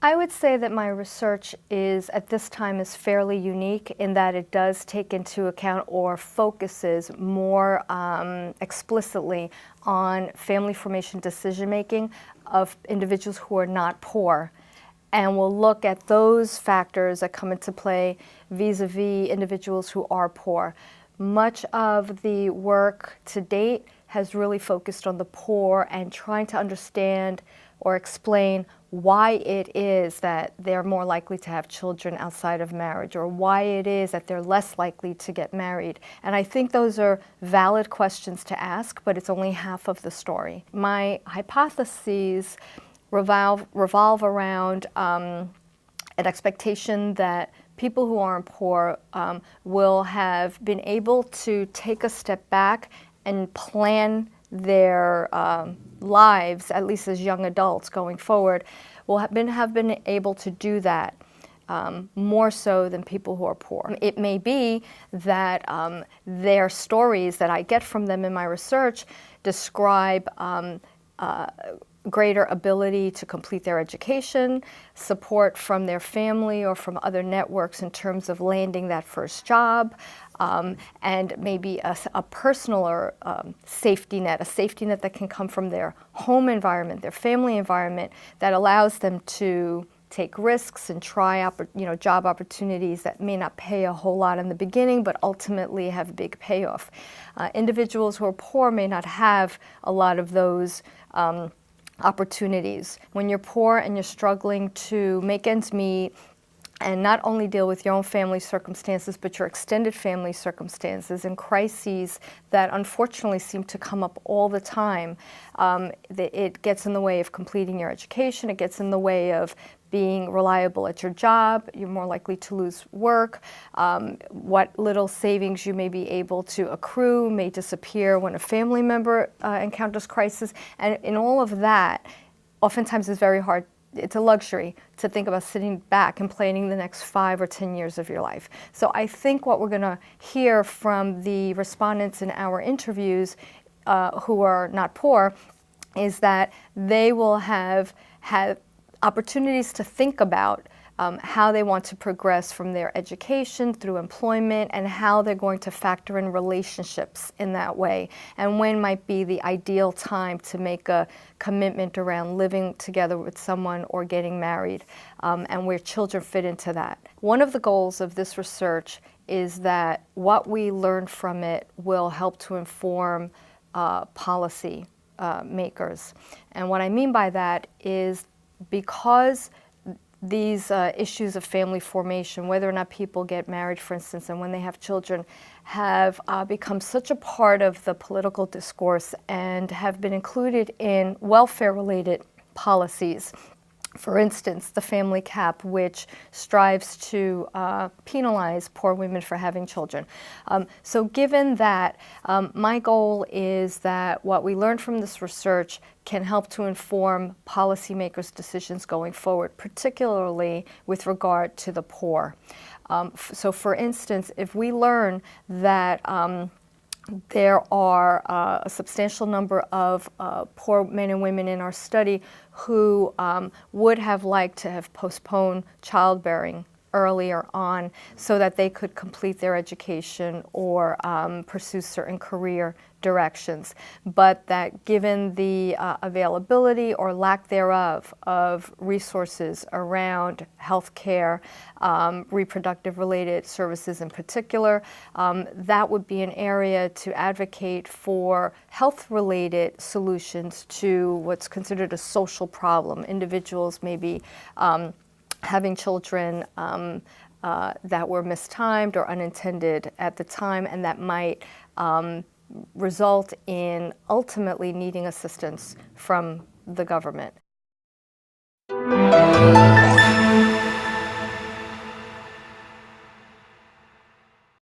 I would say that my research at this time is fairly unique in that it does take into account or focuses more explicitly on family formation decision making of individuals who are not poor. And we'll look at those factors that come into play vis-a-vis individuals who are poor. Much of the work to date has really focused on the poor and trying to understand or explain why it is that they're more likely to have children outside of marriage, or why it is that they're less likely to get married. And I think those are valid questions to ask, but it's only half of the story. My hypotheses revolve around an expectation that people who aren't poor will have been able to take a step back and plan their lives, at least as young adults going forward, will have been able to do that more so than people who are poor. It may be that their stories that I get from them in my research describe greater ability to complete their education, support from their family or from other networks in terms of landing that first job, and maybe a personal or safety net that can come from their home environment, their family environment, that allows them to take risks and try job opportunities that may not pay a whole lot in the beginning, but ultimately have a big payoff. Individuals who are poor may not have a lot of those opportunities. When you're poor and you're struggling to make ends meet and not only deal with your own family circumstances, but your extended family circumstances and crises that unfortunately seem to come up all the time, it gets in the way of completing your education, it gets in the way of being reliable at your job, you're more likely to lose work. What little savings you may be able to accrue may disappear when a family member encounters crisis. And in all of that, oftentimes it's very hard. It's a luxury to think about sitting back and planning the next 5 or 10 years of your life. So I think what we're going to hear from the respondents in our interviews who are not poor is that they will have had opportunities to think about how they want to progress from their education through employment and how they're going to factor in relationships in that way, and when might be the ideal time to make a commitment around living together with someone or getting married, and where children fit into that. One of the goals of this research is that what we learn from it will help to inform policy makers. And what I mean by that is because these issues of family formation, whether or not people get married, for instance, and when they have children, have become such a part of the political discourse and have been included in welfare-related policies. For instance, the family cap, which strives to penalize poor women for having children. So given that, my goal is that what we learned from this research can help to inform policymakers' decisions going forward, particularly with regard to the poor. So for instance, if we learn that there are a substantial number of poor men and women in our study who would have liked to have postponed childbearing earlier on so that they could complete their education or pursue certain career directions, but that given the availability or lack thereof of resources around health care, reproductive related services in particular, that would be an area to advocate for health related solutions to what's considered a social problem. Individuals may be having children that were mistimed or unintended at the time, and that might result in ultimately needing assistance from the government.